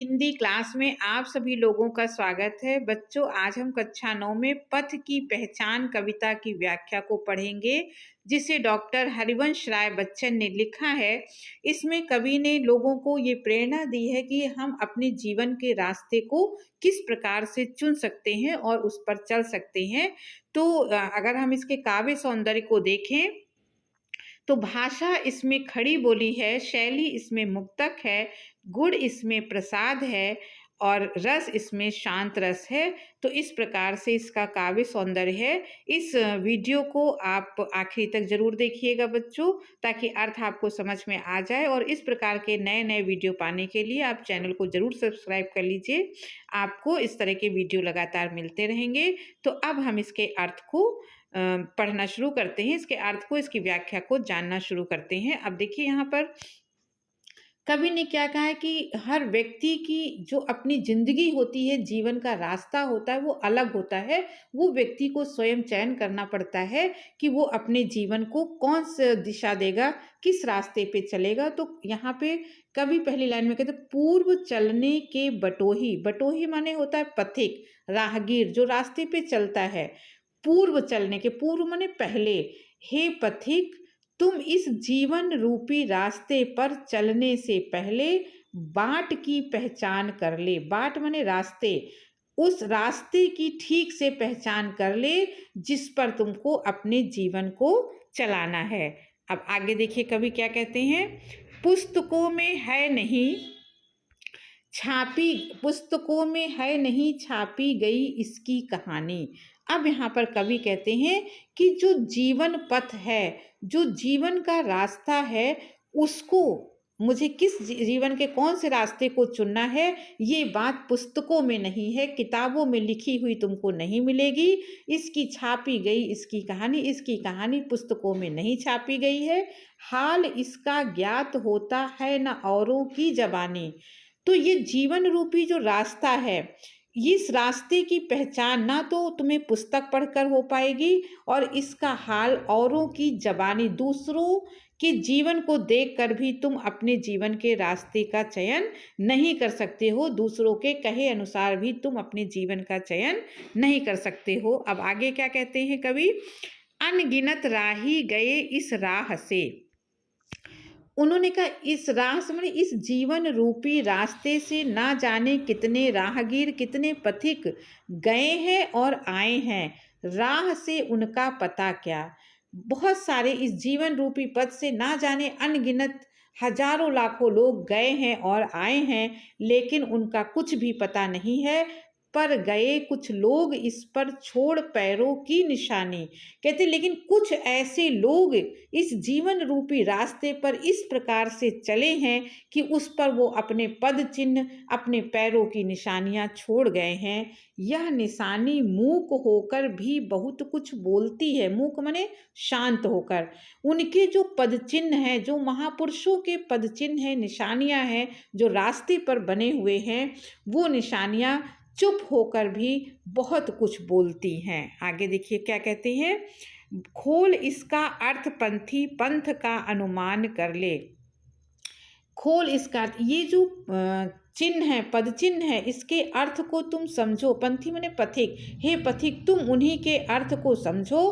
Hindi class में आप सभी लोगों का स्वागत है। बच्चों, आज हम कक्षा 9 में पथ की पहचान कविता की व्याख्या को पढ़ेंगे, जिसे डॉक्टर हरिवंश राय बच्चन ने लिखा है। इसमें कवि ने लोगों को ये प्रेरणा दी है कि हम अपने जीवन के रास्ते को किस प्रकार से चुन सकते हैं और उस पर चल सकते हैं। तो अगर हम इसके काव्य सौंदर्य को देखें तो भाषा इसमें खड़ी बोली है, शैली इसमें मुक्तक है, गुण इसमें प्रसाद है और रस इसमें शांत रस है। तो इस प्रकार से इसका काव्य सौंदर्य है। इस वीडियो को आप आखिरी तक ज़रूर देखिएगा बच्चों, ताकि अर्थ आपको समझ में आ जाए। और इस प्रकार के नए-नए वीडियो पाने के लिए आप चैनल को ज़रूर सब्सक्राइब कर लीजिए। आपको इस तरह के वीडियो लगातार मिलते रहेंगे। तो अब हम इसके अर्थ को पढ़ना शुरू करते हैं, इसके अर्थ को, इसकी व्याख्या को जानना शुरू करते हैं। अब देखिए यहाँ पर कवि ने क्या कहा है कि हर व्यक्ति की जो अपनी ज़िंदगी होती है, जीवन का रास्ता होता है, वो अलग होता है। वो व्यक्ति को स्वयं चयन करना पड़ता है कि वो अपने जीवन को कौन सा दिशा देगा, किस रास्ते पे चलेगा। तो यहाँ पे कवि पहली लाइन में कहते हैं, पूर्व चलने के बटोही। बटोही माने होता है पथिक, राहगीर, जो रास्ते पे चलता है। पूर्व चलने के, पूर्व माने पहले। हे पथिक, तुम इस जीवन रूपी रास्ते पर चलने से पहले बाट की पहचान कर ले। बाट माने रास्ते। उस रास्ते की ठीक से पहचान कर ले जिस पर तुमको अपने जीवन को चलाना है। अब आगे देखिए कवि क्या कहते हैं। पुस्तकों में है नहीं छापी, पुस्तकों में है नहीं छापी गई इसकी कहानी। अब यहाँ पर कवि कहते हैं कि जो जीवन पथ है, जो जीवन का रास्ता है, उसको मुझे किस जीवन के कौन से रास्ते को चुनना है, ये बात पुस्तकों में नहीं है, किताबों में लिखी हुई तुमको नहीं मिलेगी। इसकी छापी गई इसकी कहानी पुस्तकों में नहीं छापी गई है। हाल इसका ज्ञात होता है न औरों की जबानी। तो ये जीवन रूपी जो रास्ता है, इस रास्ते की पहचान ना तो तुम्हें पुस्तक पढ़कर हो पाएगी, और इसका हाल औरों की ज़बानी, दूसरों के जीवन को देखकर भी तुम अपने जीवन के रास्ते का चयन नहीं कर सकते हो। दूसरों के कहे अनुसार भी तुम अपने जीवन का चयन नहीं कर सकते हो। अब आगे क्या कहते हैं कवि। अनगिनत राही गए इस राह से। उन्होंने कहा इस राह से माने इस जीवन रूपी रास्ते से ना जाने कितने राहगीर, कितने पथिक गए हैं और आए हैं। राह से उनका पता क्या। बहुत सारे इस जीवन रूपी पथ से ना जाने अनगिनत हजारों लाखों लोग गए हैं और आए हैं, लेकिन उनका कुछ भी पता नहीं है। पर गए कुछ लोग इस पर छोड़ पैरों की निशानी। कहते लेकिन कुछ ऐसे लोग इस जीवन रूपी रास्ते पर इस प्रकार से चले हैं कि उस पर वो अपने पद चिन्ह, अपने पैरों की निशानियां छोड़ गए हैं। यह निशानी मूक होकर भी बहुत कुछ बोलती है। मूक माने शांत होकर। उनके जो पद चिन्ह हैं, जो महापुरुषों के पद चिन्ह हैं, निशानियां हैं, जो रास्ते पर बने हुए हैं, वो निशानियां चुप होकर भी बहुत कुछ बोलती हैं। आगे देखिए क्या कहते हैं। खोल इसका अर्थ पंथी पंथ का अनुमान कर ले। खोल इसका अर्थ, ये जो चिन्ह है, पद चिन्ह है, इसके अर्थ को तुम समझो। पंथी माने पथिक। हे पथिक, तुम उन्हीं के अर्थ को समझो,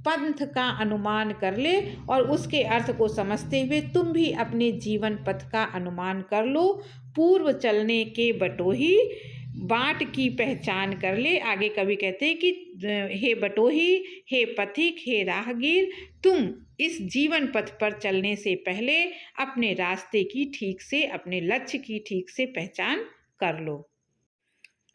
पंथ का अनुमान कर ले, और उसके अर्थ को समझते हुए तुम भी अपने जीवन पथ का अनुमान कर लो। पूर्व चलने के बटोही, बाट की पहचान कर ले। आगे कवि कहते हैं कि हे बटोही, हे पथिक, हे राहगीर, तुम इस जीवन पथ पर चलने से पहले अपने रास्ते की ठीक से, अपने लक्ष्य की ठीक से पहचान कर लो।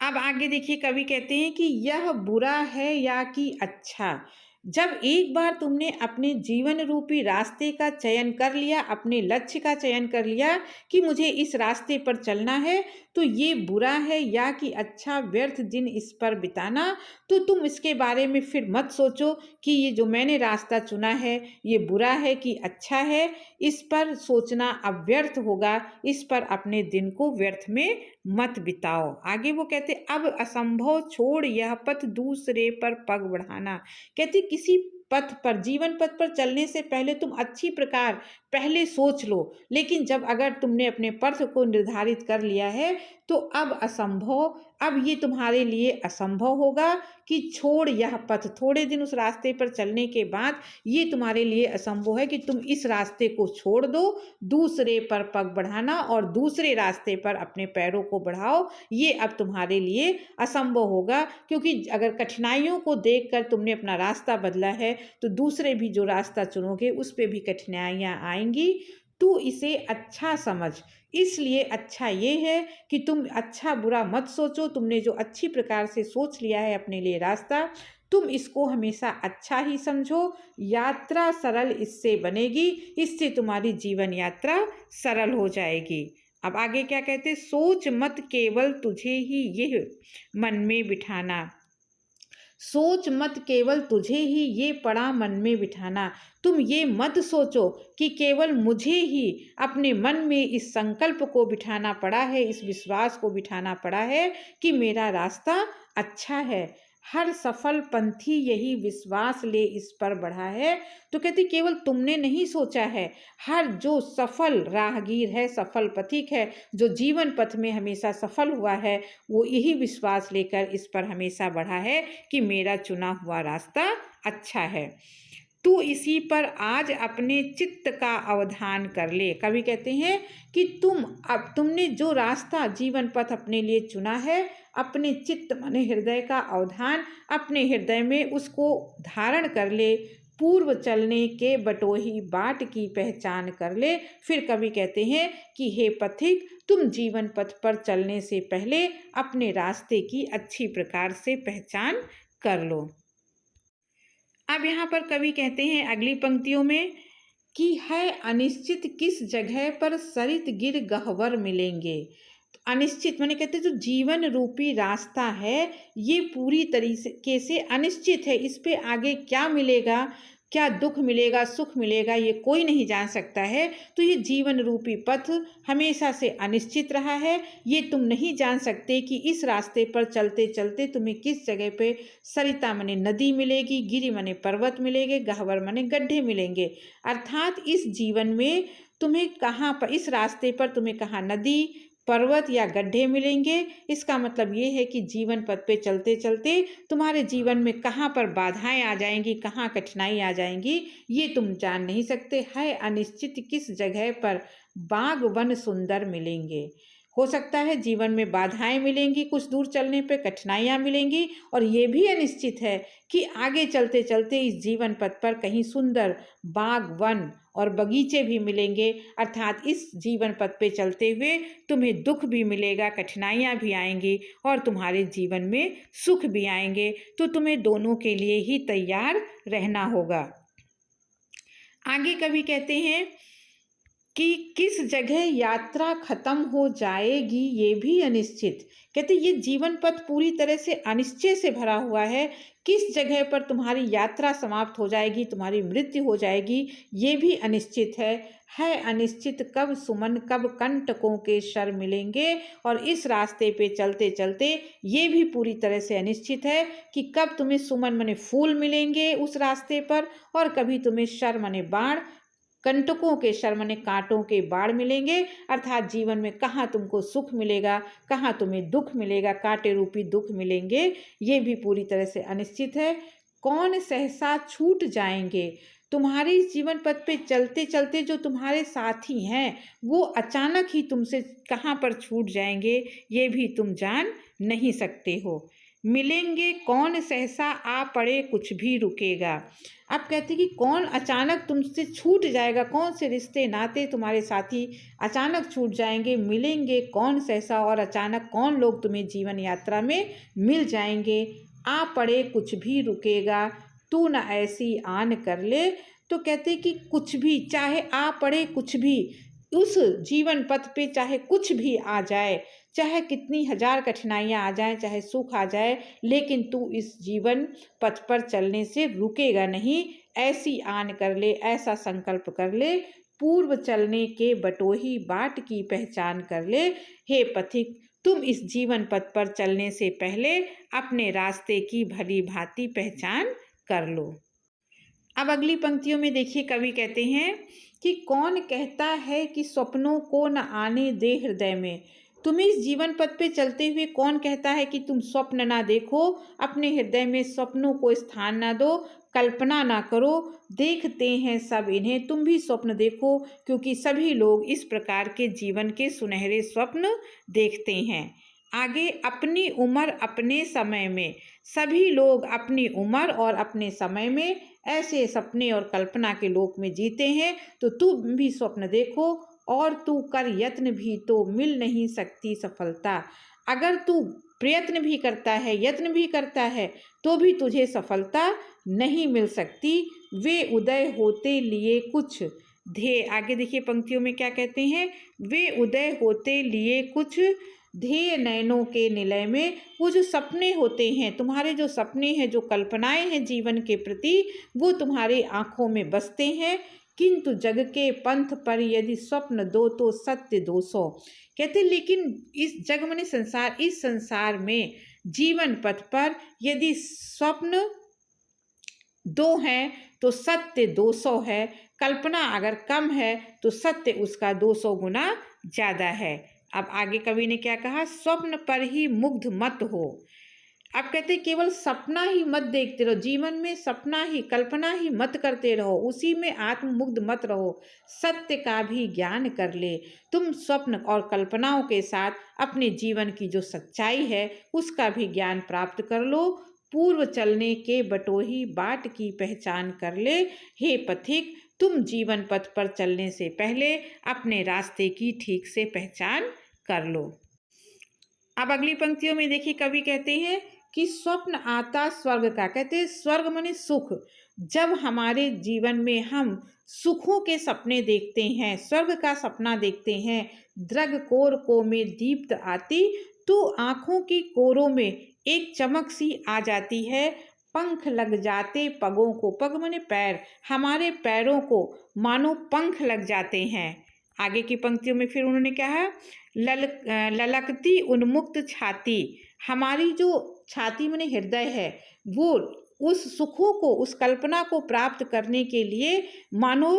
अब आगे देखिए कवि कहते हैं कि यह बुरा है या कि अच्छा। जब एक बार तुमने अपने जीवन रूपी रास्ते का चयन कर लिया, अपने लक्ष्य का चयन कर लिया कि मुझे इस रास्ते पर चलना है, तो ये बुरा है या कि अच्छा व्यर्थ दिन इस पर बिताना। तो तुम इसके बारे में फिर मत सोचो कि ये जो मैंने रास्ता चुना है ये बुरा है कि अच्छा है। इस पर सोचना अब व्यर्थ होगा। इस पर अपने दिन को व्यर्थ में मत बिताओ। आगे वो कहते अब असंभव छोड़ यह पथ दूसरे पर पग बढ़ाना। कहते किसी पथ पर, जीवन पथ पर चलने से पहले तुम अच्छी प्रकार पहले सोच लो। लेकिन जब अगर तुमने अपने पथ को निर्धारित कर लिया है तो अब ये तुम्हारे लिए असंभव होगा कि छोड़ यह पथ। थोड़े दिन उस रास्ते पर चलने के बाद ये तुम्हारे लिए असंभव है कि तुम इस रास्ते को छोड़ दो, दूसरे पर पग बढ़ाना और दूसरे रास्ते पर अपने पैरों को बढ़ाओ। ये अब तुम्हारे लिए असंभव होगा, क्योंकि अगर कठिनाइयों को देखकर तुमने अपना रास्ता बदला है तो दूसरे भी जो रास्ता चुनोगे उस पे भी कठिनाइयाँ आएंगी। तू इसे अच्छा समझ। इसलिए अच्छा ये है कि तुम अच्छा बुरा मत सोचो। तुमने जो अच्छी प्रकार से सोच लिया है अपने लिए रास्ता, तुम इसको हमेशा अच्छा ही समझो। यात्रा सरल इससे बनेगी, इससे तुम्हारी जीवन यात्रा सरल हो जाएगी। अब आगे क्या कहते, सोच मत केवल तुझे ही यह मन में बिठाना। सोच मत केवल तुझे ही ये पड़ा मन में बिठाना। तुम ये मत सोचो कि केवल मुझे ही अपने मन में इस संकल्प को बिठाना पड़ा है, इस विश्वास को बिठाना पड़ा है कि मेरा रास्ता अच्छा है। हर सफल पंथी यही विश्वास ले इस पर बढ़ा है। तो कहती केवल तुमने नहीं सोचा है, हर जो सफल राहगीर है, सफल पथिक है, जो जीवन पथ में हमेशा सफल हुआ है, वो यही विश्वास लेकर इस पर हमेशा बढ़ा है कि मेरा चुना हुआ रास्ता अच्छा है। तू इसी पर आज अपने चित्त का अवधान कर ले। कवि कहते हैं कि तुमने जो रास्ता जीवन पथ अपने लिए चुना है, अपने चित्त माने हृदय का अवधान, अपने हृदय में उसको धारण कर ले। पूर्व चलने के बटोही बाट की पहचान कर ले। फिर कवि कहते हैं कि हे पथिक, तुम जीवन पथ पर चलने से पहले अपने रास्ते की अच्छी प्रकार से पहचान कर लो। अब यहाँ पर कवि कहते हैं अगली पंक्तियों में कि है अनिश्चित किस जगह पर सरित गिर गह्वर मिलेंगे। अनिश्चित माने कहते जो जीवन रूपी रास्ता है ये पूरी तरीके से अनिश्चित है। इस पे आगे क्या मिलेगा, क्या दुख मिलेगा, सुख मिलेगा, ये कोई नहीं जान सकता है। तो ये जीवन रूपी पथ हमेशा से अनिश्चित रहा है। ये तुम नहीं जान सकते कि इस रास्ते पर चलते चलते तुम्हें किस जगह पे सरिता माने नदी मिलेगी, गिरि माने पर्वत मिलेंगे, गह्वर माने गड्ढे मिलेंगे। अर्थात इस जीवन में तुम्हें कहाँ पर, इस रास्ते पर तुम्हें कहाँ नदी, पर्वत या गड्ढे मिलेंगे। इसका मतलब ये है कि जीवन पथ पे चलते चलते तुम्हारे जीवन में कहाँ पर बाधाएं आ जाएंगी, कहाँ कठिनाई आ जाएंगी, ये तुम जान नहीं सकते। है अनिश्चित किस जगह पर बाग वन सुंदर मिलेंगे। हो सकता है जीवन में बाधाएं मिलेंगी, कुछ दूर चलने पे कठिनाइयाँ मिलेंगी, और ये भी अनिश्चित है कि आगे चलते चलते इस जीवन पथ पर कहीं सुंदर बाग वन और बगीचे भी मिलेंगे। अर्थात इस जीवन पथ पे चलते हुए तुम्हें दुख भी मिलेगा, कठिनाइयाँ भी आएंगी और तुम्हारे जीवन में सुख भी आएंगे। तो तुम्हें दोनों के लिए ही तैयार रहना होगा। आगे कवि कहते हैं कि किस जगह यात्रा खत्म हो जाएगी ये भी अनिश्चित। कहते ये जीवन पथ पूरी तरह से अनिश्चय से भरा हुआ है। किस जगह पर तुम्हारी यात्रा समाप्त हो जाएगी, तुम्हारी मृत्यु हो जाएगी, ये भी अनिश्चित है अनिश्चित कब सुमन कब कंटकों के शर मिलेंगे। और इस रास्ते पे चलते चलते ये भी पूरी तरह से अनिश्चित है कि कब तुम्हें सुमन माने फूल मिलेंगे उस रास्ते पर, और कभी तुम्हें शर माने बाण, कंटकों के शर माने कांटों के बाढ़ मिलेंगे। अर्थात जीवन में कहाँ तुमको सुख मिलेगा, कहाँ तुम्हें दुख मिलेगा, कांटे रूपी दुख मिलेंगे, ये भी पूरी तरह से अनिश्चित है। कौन सहसा छूट जाएंगे। तुम्हारे जीवन पथ पे चलते चलते जो तुम्हारे साथी हैं वो अचानक ही तुमसे कहाँ पर छूट जाएंगे, ये भी तुम जान नहीं सकते हो। मिलेंगे कौन सहसा आ पड़े कुछ भी रुकेगा। अब कहते कि कौन अचानक तुमसे छूट जाएगा, कौन से रिश्ते नाते तुम्हारे साथी अचानक छूट जाएंगे। मिलेंगे कौन सहसा, और अचानक कौन लोग तुम्हें जीवन यात्रा में मिल जाएंगे। आ पड़े कुछ भी रुकेगा, तू न ऐसी आन कर ले। तो कहते कि कुछ भी, चाहे आ पड़े कुछ भी, उस जीवन पथ पे चाहे कुछ भी आ जाए, चाहे कितनी हजार कठिनाइयाँ आ जाएं, चाहे सुख आ जाए, लेकिन तू इस जीवन पथ पर चलने से रुकेगा नहीं। ऐसी आन कर ले, ऐसा संकल्प कर ले, पूर्व चलने के बटोही बाट की पहचान कर ले। हे पथिक, तुम इस जीवन पथ पर चलने से पहले अपने रास्ते की भली भांति पहचान कर लो। अब अगली पंक्तियों में देखिए कवि कहते हैं कि कौन कहता है कि स्वप्नों को न आने दे हृदय में। तुम्हें इस जीवन पथ पे चलते हुए कौन कहता है कि तुम स्वप्न ना देखो, अपने हृदय में स्वप्नों को स्थान ना दो, कल्पना ना करो। देखते हैं सब इन्हें, तुम भी स्वप्न देखो, क्योंकि सभी लोग इस प्रकार के जीवन के सुनहरे स्वप्न देखते हैं। आगे, अपनी उम्र अपने समय में, सभी लोग अपनी उम्र और अपने समय में ऐसे सपने और कल्पना के लोक में जीते हैं। तो तुम भी स्वप्न देखो और तू कर यत्न भी, तो मिल नहीं सकती सफलता। अगर तू प्रयत्न भी करता है, यत्न भी करता है, तो भी तुझे सफलता नहीं मिल सकती। वे उदय होते लिए कुछ ध्येय, आगे देखिए पंक्तियों में क्या कहते हैं, वे उदय होते लिए कुछ ध्येय नयनों के निलय में। वो जो सपने होते हैं, तुम्हारे जो सपने हैं, जो कल्पनाएं हैं जीवन के प्रति, वो तुम्हारी आंखों में बसते हैं। किंतु जग के पंथ पर यदि स्वप्न दो, तो सत्य 200। कहते लेकिन इस जग माने संसार, इस संसार में जीवन पथ पर यदि स्वप्न 2 हैं तो सत्य 200 है। कल्पना अगर कम है तो सत्य उसका 200 गुना ज़्यादा है। अब आगे कवि ने क्या कहा, स्वप्न पर ही मुग्ध मत हो। अब कहते हैं केवल सपना ही मत देखते रहो, जीवन में सपना ही, कल्पना ही मत करते रहो, उसी में आत्ममुग्ध मत रहो, सत्य का भी ज्ञान कर ले। तुम स्वप्न और कल्पनाओं के साथ अपने जीवन की जो सच्चाई है उसका भी ज्ञान प्राप्त कर लो। पूर्व चलने के बटोही बाट की पहचान कर ले। हे पथिक, तुम जीवन पथ पर चलने से पहले अपने रास्ते की ठीक से पहचान कर लो। अब अगली पंक्तियों में देखिए कवि कहते हैं कि स्वप्न आता स्वर्ग का। कहते हैं स्वर्ग माने सुख। जब हमारे जीवन में हम सुखों के सपने देखते हैं, स्वर्ग का सपना देखते हैं, द्रग कोर को में दीप्त आती, तो आंखों की कोरों में एक चमक सी आ जाती है। पंख लग जाते पगों को, पग माने पैर, हमारे पैरों को मानो पंख लग जाते हैं। आगे की पंक्तियों में फिर उन्होंने कहा, ललकती उन्मुक्त छाती, हमारी जो छाती माने हृदय है, वो उस सुखों को, उस कल्पना को प्राप्त करने के लिए मानो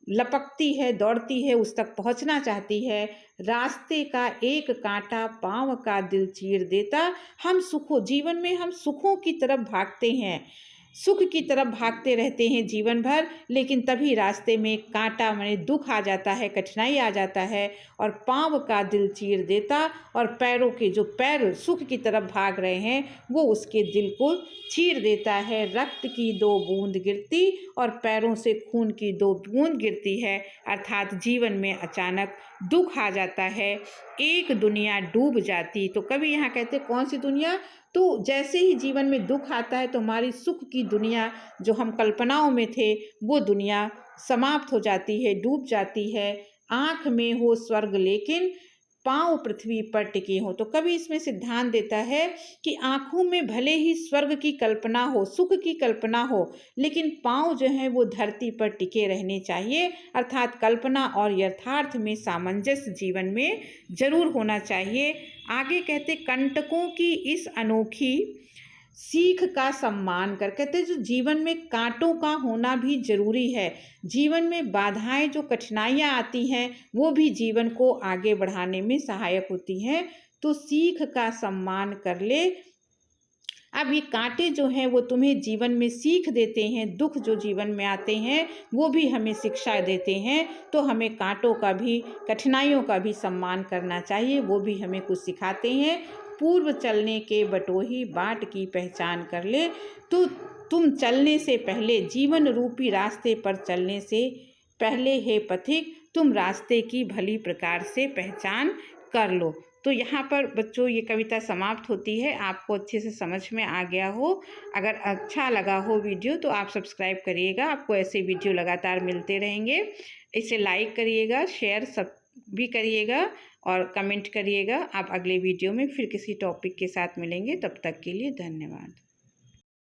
लपकती है, दौड़ती है, उस तक पहुंचना चाहती है। रास्ते का एक कांटा पांव का दिल चीर देता। हम सुखों, जीवन में हम सुखों की तरफ भागते हैं, सुख की तरफ भागते रहते हैं जीवन भर, लेकिन तभी रास्ते में कांटा माने दुख आ जाता है, कठिनाई आ जाता है और पांव का दिल चीर देता, और पैरों के जो पैर सुख की तरफ भाग रहे हैं वो उसके दिल को चीर देता है। रक्त की 2 बूंद गिरती और पैरों से खून की 2 बूंद गिरती है, अर्थात जीवन में अचानक दुख आ जाता है, एक दुनिया डूब जाती। तो कभी यहाँ कहते कौन सी दुनिया, तो जैसे ही जीवन में दुख आता है तो हमारी सुख की दुनिया जो हम कल्पनाओं में थे वो दुनिया समाप्त हो जाती है, डूब जाती है। आँख में हो स्वर्ग लेकिन पांव पृथ्वी पर टिके हो। तो कभी इसमें सिद्धांत देता है कि आँखों में भले ही स्वर्ग की कल्पना हो, सुख की कल्पना हो, लेकिन पांव जो है वो धरती पर टिके रहने चाहिए, अर्थात कल्पना और यथार्थ में सामंजस्य जीवन में जरूर होना चाहिए। आगे कहते कंटकों की इस अनोखी सीख का सम्मान कर। कहते जो जीवन में कांटों का होना भी जरूरी है, जीवन में बाधाएं जो कठिनाइयां आती हैं वो भी जीवन को आगे बढ़ाने में सहायक होती हैं। तो सीख का सम्मान कर ले। अब ये कांटे जो हैं वो तुम्हें जीवन में सीख देते हैं, दुख जो जीवन में आते हैं वो भी हमें शिक्षा देते हैं। तो हमें कांटों का भी, कठिनाइयों का भी सम्मान करना चाहिए, वो भी हमें कुछ सिखाते हैं। पूर्व चलने के बटोही बाट की पहचान कर ले। तो तुम चलने से पहले, जीवन रूपी रास्ते पर चलने से पहले हे पथिक, तुम रास्ते की भली प्रकार से पहचान कर लो। तो यहाँ पर बच्चों ये कविता समाप्त होती है। आपको अच्छे से समझ में आ गया हो, अगर अच्छा लगा हो वीडियो तो आप सब्सक्राइब करिएगा, आपको ऐसे वीडियो लगातार मिलते रहेंगे। इसे लाइक करिएगा, शेयर सब भी करिएगा और कमेंट करिएगा। आप अगले वीडियो में फिर किसी टॉपिक के साथ मिलेंगे, तब तक के लिए धन्यवाद।